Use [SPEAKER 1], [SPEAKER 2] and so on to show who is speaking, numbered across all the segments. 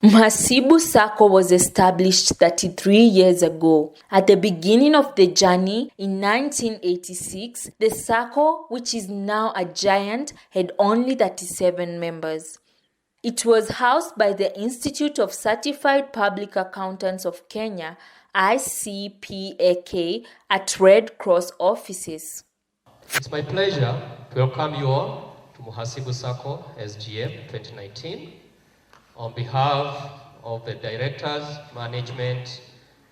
[SPEAKER 1] Mhasibu Sacco was established 33 years ago. At the beginning of the journey in 1986, the Sacco, which is now a giant, had only 37 members. It was housed by the Institute of Certified Public Accountants of Kenya, ICPAK, at Red Cross offices.
[SPEAKER 2] It's my pleasure to welcome you all to Mhasibu Sacco SGM 2019. On behalf of the directors, management,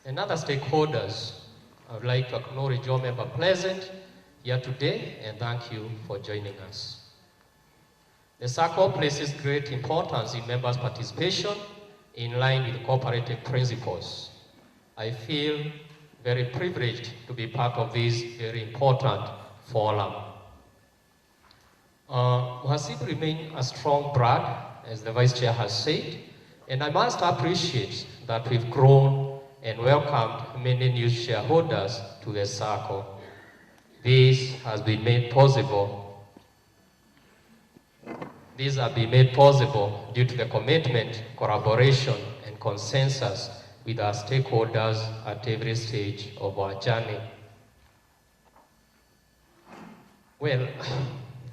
[SPEAKER 2] and other stakeholders, I would like to acknowledge all members present here today and thank you for joining us. The Sacco places great importance in members' participation in line with cooperative principles. I feel very privileged to be part of this very important forum. Mhasibu remains a strong brand, as the Vice Chair has said, and I must appreciate that we've grown and welcomed many new shareholders to the Sacco. This has been made possible. These have been made possible due to the commitment, collaboration, and consensus with our stakeholders at every stage of our journey. Well,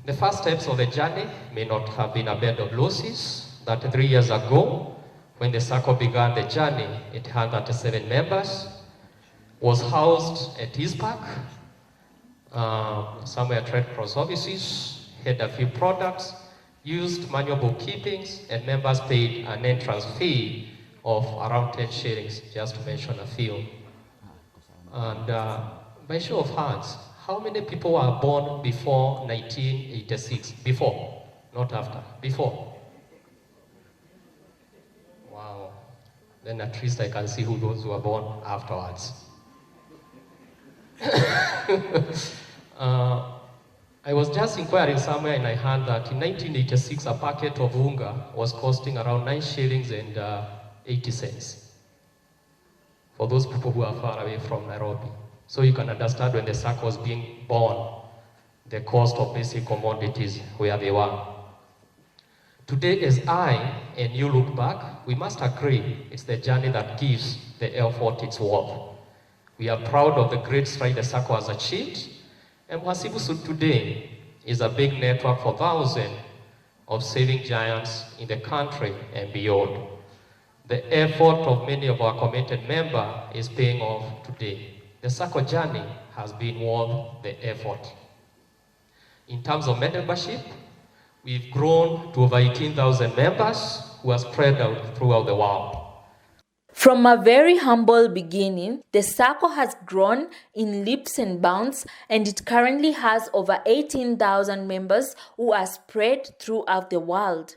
[SPEAKER 2] the first steps of the journey may not have been a bed of roses. That 3 years ago, when the Sacco began the journey, it had 37 members, was housed at East Park, somewhere at Red Cross offices, had a few products, used manual bookkeepings, and members paid an entrance fee of around 10 shillings, just to mention a few. And by show of hands, how many people were born before 1986? Before, not after, before. Wow. Then at least I can see who those who were born afterwards. I was just inquiring somewhere and I heard that in 1986 a packet of unga was costing around 9 shillings and 80 cents for those people who are far away from Nairobi. So you can understand when the Sacco was being born, the cost of basic commodities where they were. Today, as I and you look back, we must agree it's the journey that gives the effort its worth. We are proud of the great stride the Sacco has achieved, and Mhasibu today is a big network for thousands of saving giants in the country and beyond. The effort of many of our committed members is paying off today. The Sacco journey has been worth the effort. In terms of membership, we've grown to over 18,000 members who are spread out throughout the world.
[SPEAKER 1] From a very humble beginning, the Sacco has grown in leaps and bounds, and it currently has over 18,000 members who are spread throughout the world.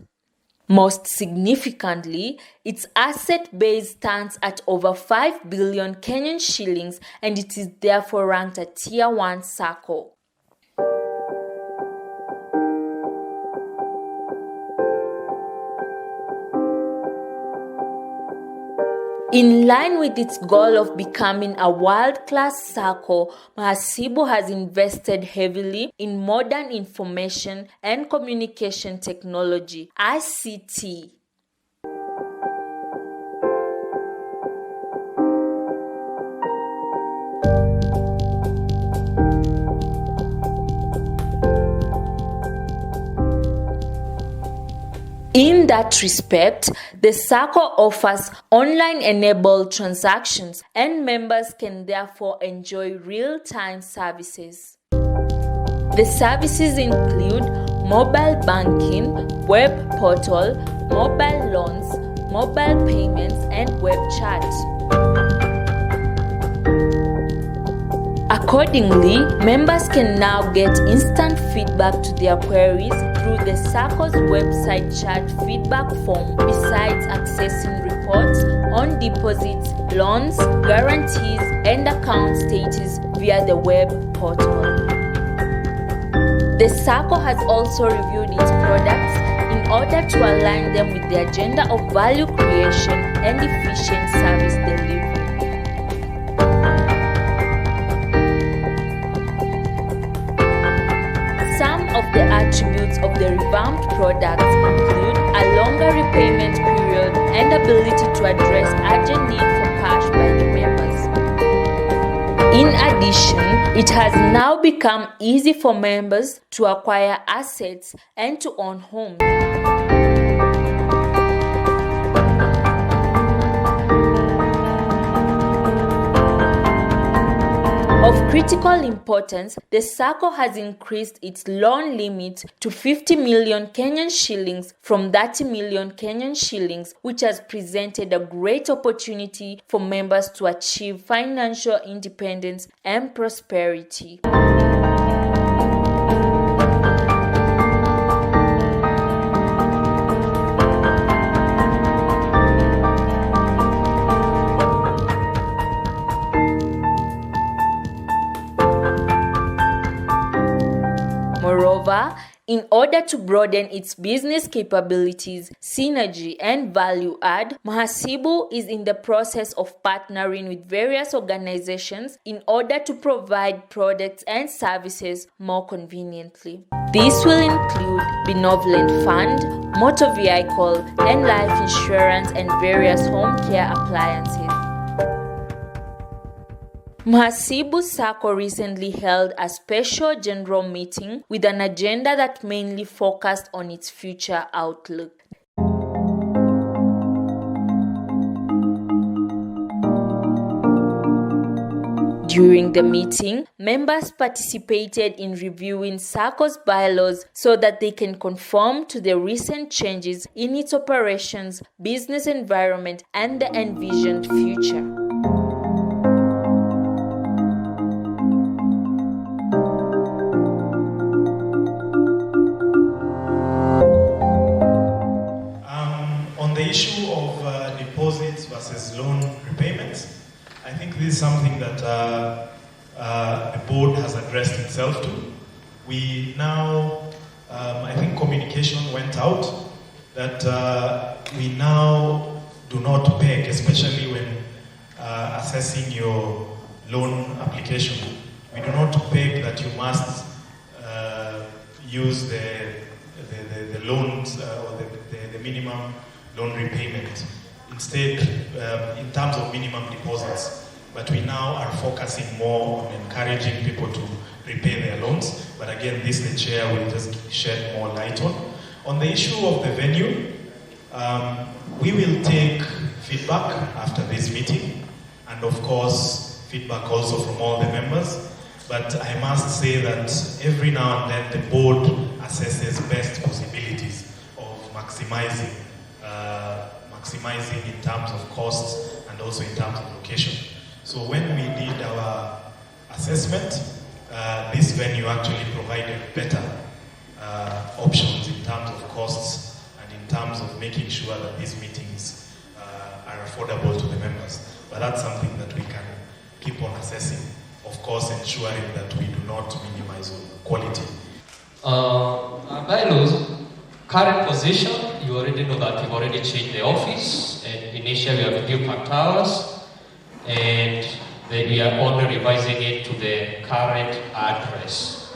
[SPEAKER 1] Most significantly, its asset base stands at over 5 billion Kenyan shillings, and it is therefore ranked a Tier 1 Sacco. In line with its goal of becoming a world-class Sacco, Mhasibu has invested heavily in modern information and communication technology, ICT. In that respect, the Sacco offers online-enabled transactions, and members can therefore enjoy real-time services. The services include mobile banking, web portal, mobile loans, mobile payments, and web chat. Accordingly, members can now get instant feedback to their queries through the Sacco's website chat feedback form, besides accessing reports on deposits, loans, guarantees, and account status via the web portal. The Sacco has also reviewed its products in order to align them with the agenda of value creation and efficient service delivery. Some of the attributes of the revamped products include a longer repayment period and ability to address urgent need for cash by the members. In addition, it has now become easy for members to acquire assets and to own homes. Of critical importance, the Sacco has increased its loan limit to 50 million Kenyan shillings from 30 million Kenyan shillings, which has presented a great opportunity for members to achieve financial independence and prosperity. Moreover, in order to broaden its business capabilities, synergy, and value add, Mhasibu is in the process of partnering with various organizations in order to provide products and services more conveniently. This will include Benevolent Fund, motor vehicle, and life insurance, and various home care appliances. Mhasibu Sacco recently held a special general meeting with an agenda that mainly focused on its future outlook. During the meeting, members participated in reviewing Sacco's bylaws so that they can conform to the recent changes in its operations, business environment, and the envisioned future.
[SPEAKER 3] On the issue of deposits versus loan repayments, I think this is something that the board has addressed itself to. We now, I think communication went out that we now do not peg, especially when assessing your loan application. We do not peg that you must use the loans or the minimum loan repayment. Instead, in terms of minimum deposits, but we now are focusing more on encouraging people to repay their loans. But again, this the chair will just shed more light on. On the issue of the venue, we will take feedback after this meeting, and of course, feedback also from all the members. But I must say that every now and then the board assesses best possibilities of maximizing in terms of costs and also in terms of location. So when we did our assessment, this venue actually provided better options in terms of costs and in terms of making sure that these meetings are affordable to the members. But that's something that we can keep on assessing, of course ensuring that we do not minimize quality.
[SPEAKER 2] Bylaws, current position, you already know that we've already changed the office, and initially we have new park towers, and then we are only revising it to the current address.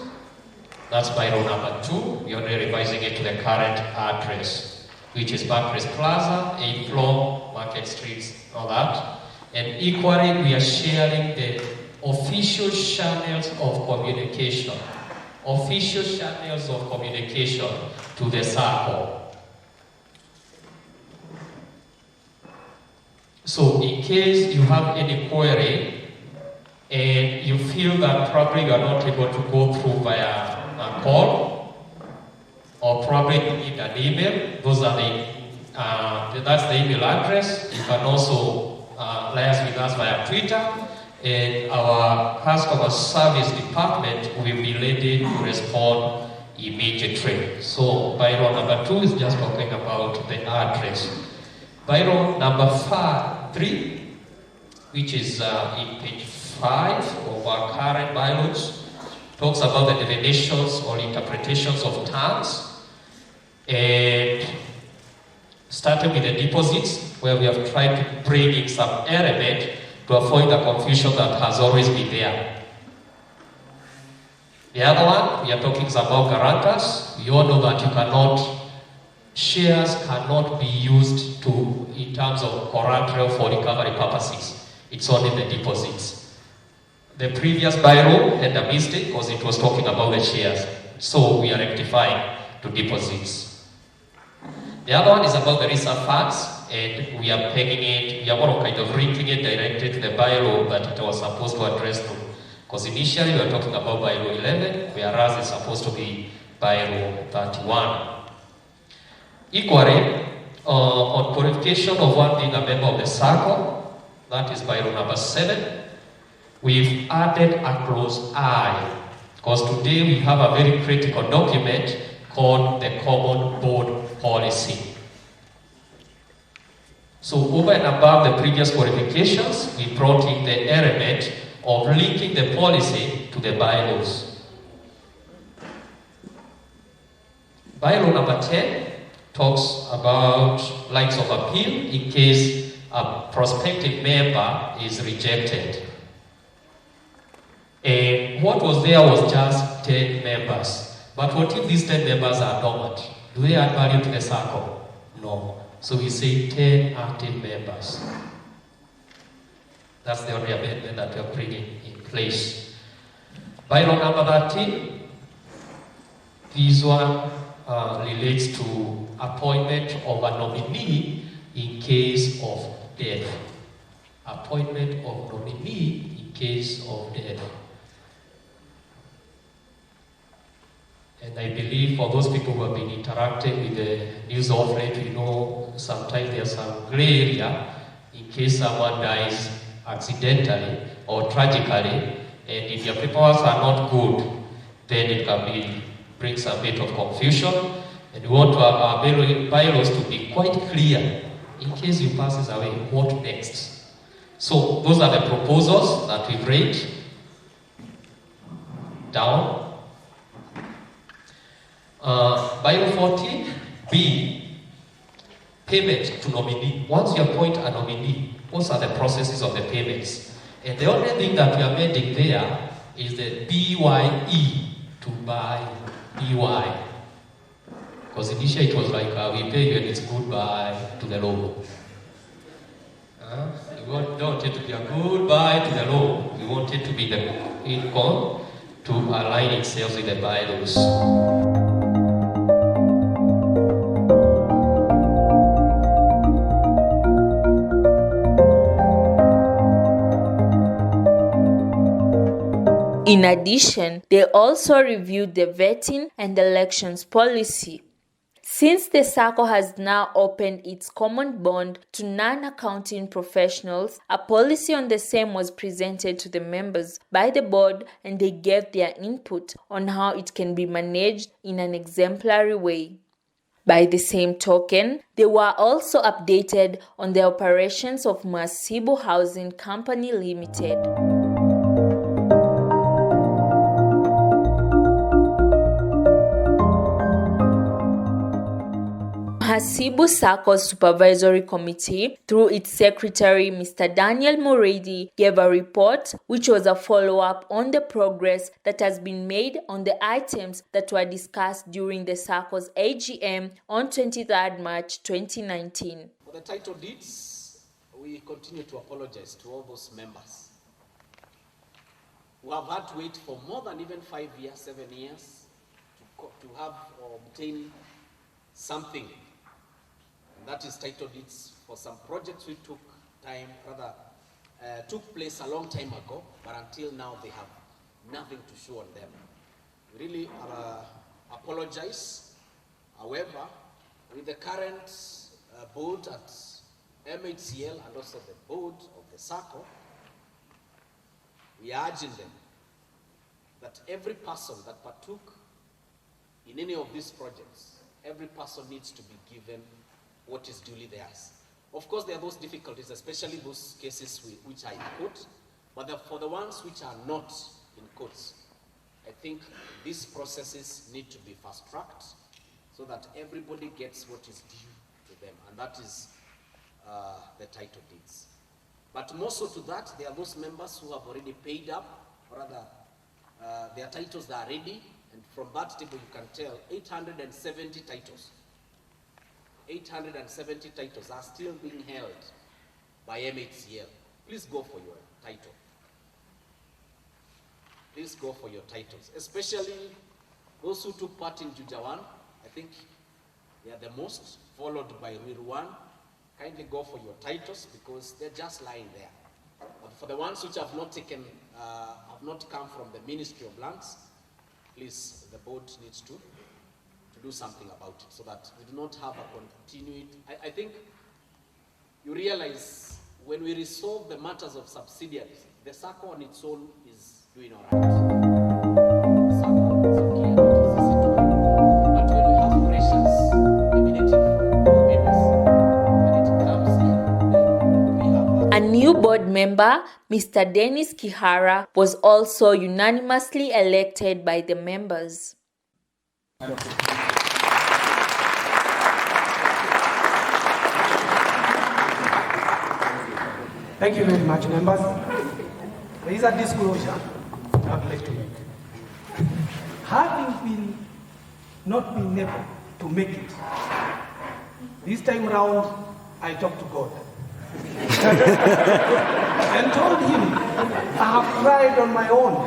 [SPEAKER 2] That's bylaw number 2. We are only revising it to the current address, which is Barclays Plaza, 8th floor, Market Street, all that. And equally, we are sharing the official channels of communication. Official channels of communication to the Sacco. So in case you have any query and you feel that probably you are not able to go through via a call, or probably you need an email, those are that's the email address. You can also liaise with us via Twitter, and our customer service department will be ready to respond immediately. So bylaw number 2 is just talking about the address. Bylaw number 3, which is in page 5 of our current bylaws, talks about the definitions or interpretations of terms, and starting with the deposits, where we have tried to bring in some element to avoid the confusion that has always been there. The other one, we are talking about guarantors. We all know that you cannot shares cannot be used in terms of collateral for recovery purposes. It's only the deposits. The previous bylaw had a mistake because it was talking about the shares. So we are rectifying to deposits. The other one is about the reserve funds, and we are pegging it, we are more kind of linking it directly to the bylaw that it was supposed to address to. Because initially we were talking about bylaw 11, whereas it's supposed to be bylaw 31. Equally, on qualification of one being a member of the Sacco, that is bylaw number 7, we've added a clause I, because today we have a very critical document called the Common Board Policy. So over and above the previous qualifications, we brought in the element of linking the policy to the bylaws. Bylaw number 10 talks about rights of appeal in case a prospective member is rejected. And what was there was just 10 members. But what if these 10 members are dormant? Do they add value to the Sacco? No. So we say 10 active members. That's the only amendment that we are bringing in place. Bylaw number 13, this one relates to appointment of a nominee in case of death. Appointment of nominee in case of death. And I believe for those people who have been interacting with the news outlet, we know sometimes there's some gray area in case someone dies accidentally or tragically, and if your paperwork are not good, then it can bring some bit of confusion. And we want to have our bylaws to be quite clear in case you passes away, what next? So those are the proposals that we've read down. Bylaw 14B, payment to nominee. Once you appoint a nominee, what are the processes of the payments? And the only thing that we are amending there is the BYE to buy BY. Because initially it was like we pay you and it's goodbye to the law. We don't want it to be a goodbye to the law. We want it to be the income to align itself with the bylaws.
[SPEAKER 1] In addition, they also reviewed the vetting and elections policy. Since the Sacco has now opened its common bond to non-accounting professionals, a policy on the same was presented to the members by the board, and they gave their input on how it can be managed in an exemplary way. By the same token, they were also updated on the operations of Mhasibu Housing Company Limited. Mhasibu Sacco's Supervisory Committee, through its secretary, Mr. Daniel Muredi, gave a report which was a follow-up on the progress that has been made on the items that were discussed during the Sacco's AGM on 23rd March 2019.
[SPEAKER 4] For the title deeds, we continue to apologize to all those members who have had to wait for more than even 5 years, 7 years to have or obtain something. That is title deeds for some projects which took place a long time ago, but until now they have nothing to show on them. We really apologize. However, with the current board at MHCL and also the board of the Sacco, we are urging them that every person that partook in any of these projects, every person needs to be given what is duly theirs. Of course, there are those difficulties, especially those cases which are in court, but for the ones which are not in courts, I think these processes need to be fast-tracked so that everybody gets what is due to them, and that is the title deeds. But more so to that, there are those members who have already paid up, or rather, their titles are ready, and from that table you can tell 870 titles 870 titles are still being held by MHCL. Please go for your title. Please go for your titles, especially those who took part in Juja 1. I think they are the most, followed by Ruiru 1. Kindly go for your titles because they're just lying there. But for the ones which have not taken, have not come from the Ministry of Lands, please, the board needs to do something about it so that we do not have a continuity. I think you realize when we resolve the matters of subsidiaries, the Sacco on its own is doing all right. The Sacco is okay, it is easy to run. But when we have pressures emanating from members, when it comes here, then we have
[SPEAKER 1] A new board member, Mr. Dennis Kihara, was also unanimously elected by the members.
[SPEAKER 5] Thank you very much, members. There is a disclosure I'd like to make. Having not been able to make it, this time round, I talked to God and told him, I have tried on my own.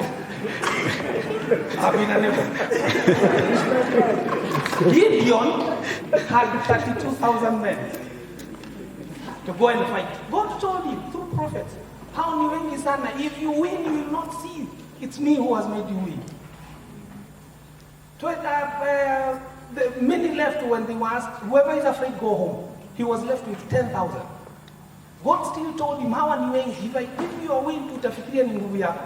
[SPEAKER 5] I've been unable. Gideon had 32,000 men to go and fight. God told him through prophets, how ni wengi sana, if you win, you will not see. It's me who has made you win. Many left when they were asked, whoever is afraid, go home. He was left with 10,000. God still told him, how ni wengi, if I give you a win, utafikiria ni nguvu yako.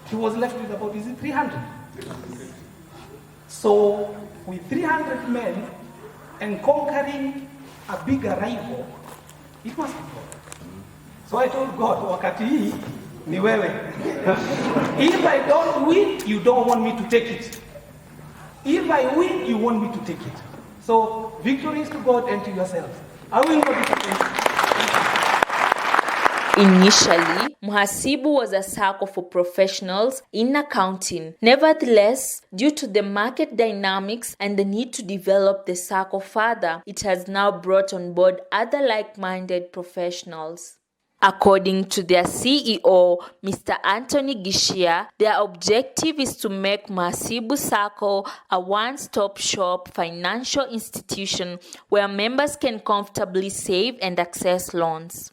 [SPEAKER 5] He was left with about, is it 300? So, with 300 men and conquering a bigger rival, it must be God. So I told God, wakati hii ni wewe. If I don't win, you don't want me to take it. If I win, you want me to take it. So victory is to God and to yourselves. I will not disappoint you.
[SPEAKER 1] Initially, Mhasibu was a Sacco for professionals in accounting. Nevertheless, due to the market dynamics and the need to develop the Sacco further, it has now brought on board other like-minded professionals. According to their CEO, Mr. Anthony Gishia, their objective is to make Mhasibu Sacco a one-stop shop financial institution where members can comfortably save and access loans.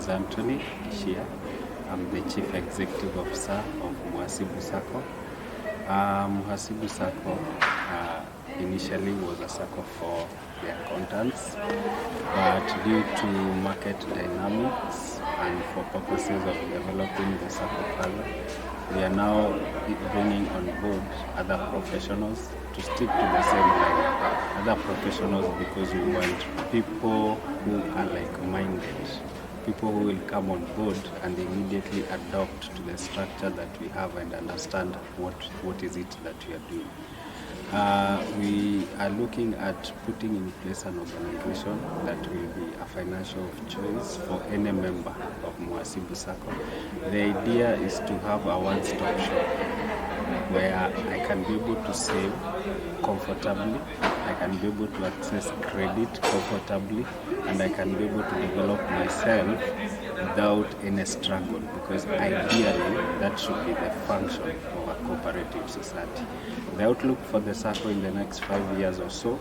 [SPEAKER 6] Anthony Gishia. I'm the Chief Executive Officer of Mhasibu Sacco. Mhasibu Sacco initially was a Sacco for the accountants, but due to market dynamics and for purposes of developing the Sacco further, we are now bringing on board other professionals to stick to the same line. Other professionals because we want people who are like-minded. People who will come on board and immediately adopt to the structure that we have and understand what is it that we are doing. We are looking at putting in place an organization that will be a financial of choice for any member of Mhasibu Sacco. The idea is to have a one-stop shop where I can be able to save comfortably, I can be able to access credit comfortably, and I can be able to develop myself without any struggle, because ideally that should be the function of a cooperative society. The outlook for the Sacco in the next 5 years or so,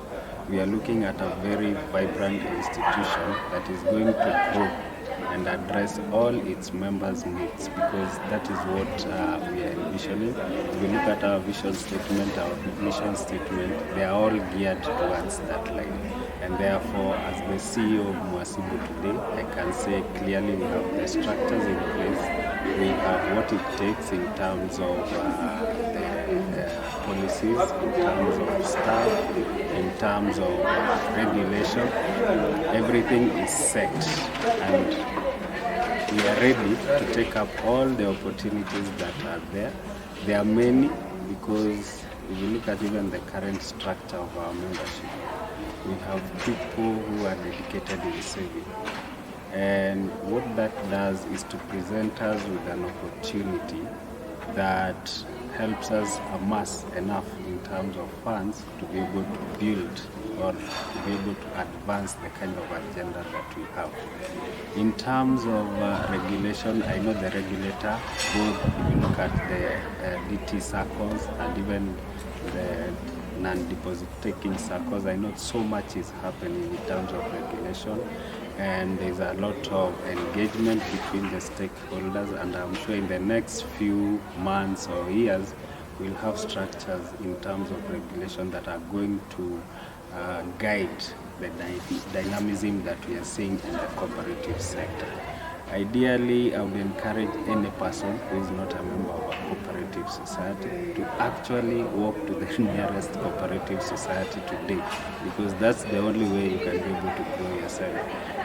[SPEAKER 6] we are looking at a very vibrant institution that is going to grow and address all its members' needs, because that is what we are envisioning. If we look at our vision statement, our mission statement, they are all geared towards that line. And therefore, as the CEO of Mhasibu today, I can say clearly we have the structures in place. We have what it takes in terms of the policies, in terms of staff, in terms of regulation. Everything is set, and we are ready to take up all the opportunities that are there. There are many, because if you look at even the current structure of our membership, we have people who are dedicated in saving. And what that does is to present us with an opportunity that helps us amass enough in terms of funds to be able to build or to be able to advance the kind of agenda that we have. In terms of regulation, I know the regulator, both if you look at the DT circles and even the non-deposit taking circles, I know so much is happening in terms of regulation, and there's a lot of engagement between the stakeholders, and I'm sure in the next few months or years we'll have structures in terms of regulation that are going to guide the dynamism that we are seeing in the cooperative sector. Ideally, I would encourage any person who is not a member of a cooperative society to actually walk to the nearest cooperative society today, because that's the only way you can be able to grow yourself.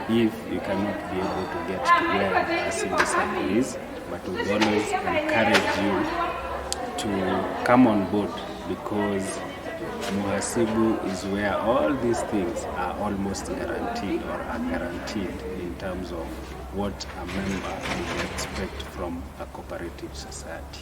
[SPEAKER 6] If you cannot be able to get to where Mhasibu Sacco is, but we always encourage you to come on board, because Mhasibu is where all these things are almost guaranteed or are guaranteed in terms of what a member would expect from a cooperative society.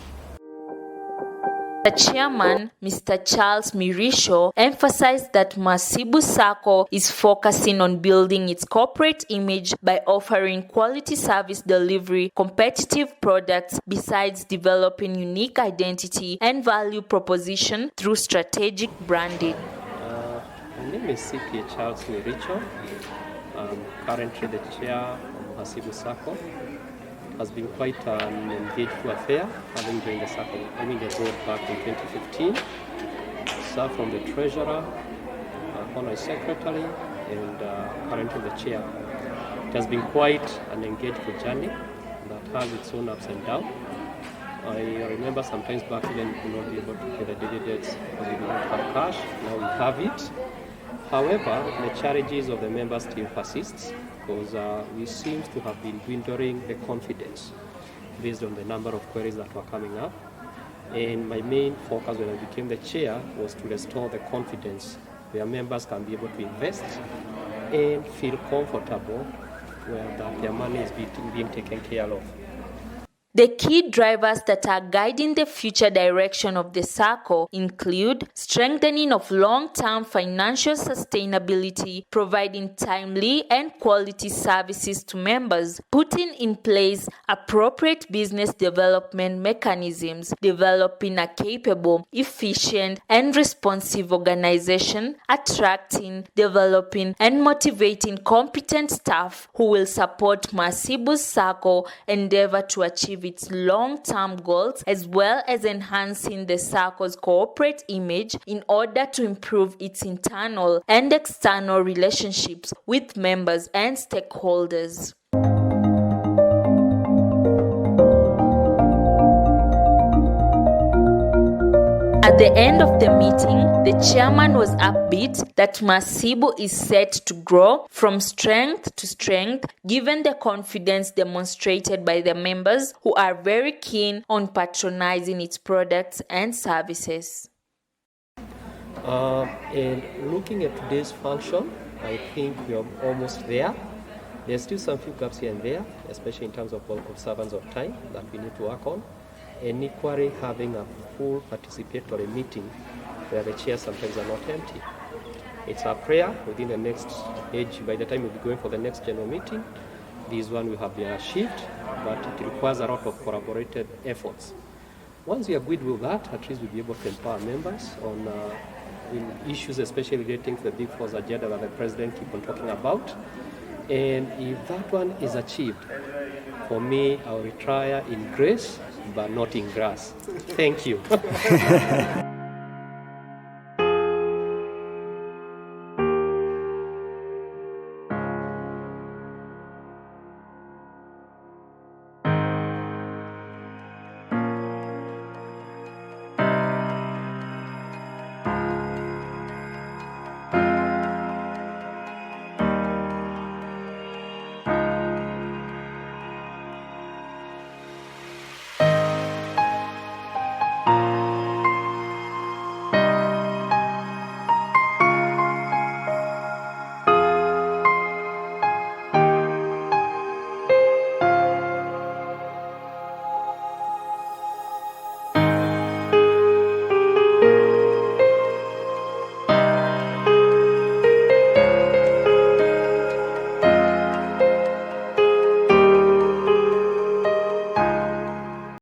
[SPEAKER 1] The chairman, Mr. Charles Mirisho, emphasized that Mhasibu Sacco is focusing on building its corporate image by offering quality service delivery, competitive products, besides developing unique identity and value proposition through strategic branding.
[SPEAKER 2] My name is CPA Charles Mirisho. I'm currently the chair of Mhasibu Sacco. Has been quite an engaged affair, having joined the Sacco, the board back in 2015. Served from the treasurer, honorary secretary, and currently the chair. It has been quite an engaged journey that has its own ups and downs. I remember sometimes back then we could not be able to pay the dividends because we did not have cash. Now we have it. However, the challenges of the members still persists, because we seem to have been dwindling the confidence based on the number of queries that were coming up. And my main focus when I became the chair was to restore the confidence where members can be able to invest and feel comfortable where that their money is being taken care of.
[SPEAKER 1] The key drivers that are guiding the future direction of the Sacco include strengthening of long-term financial sustainability, providing timely and quality services to members, putting in place appropriate business development mechanisms, developing a capable, efficient, and responsive organization, attracting, developing, and motivating competent staff who will support Mhasibu Sacco endeavor to achieve its long-term goals, as well as enhancing the Sacco's corporate image in order to improve its internal and external relationships with members and stakeholders. At the end of the meeting, the chairman was upbeat that Mhasibu is set to grow from strength to strength, given the confidence demonstrated by the members who are very keen on patronizing its products and services.
[SPEAKER 2] And looking at today's function, I think we are almost there. There's still some few gaps here and there, especially in terms of observance of time that we need to work on. And equally having a full participatory meeting where the chairs sometimes are not empty. It's our prayer within the next age, by the time we'll be going for the next general meeting, this one will have been achieved, but it requires a lot of collaborated efforts. Once we are good with that, at least we'll be able to empower members on issues especially relating to the Big Four's agenda that the President keeps on talking about. And if that one is achieved, for me, I'll retire in grace, but not in grass. Thank you.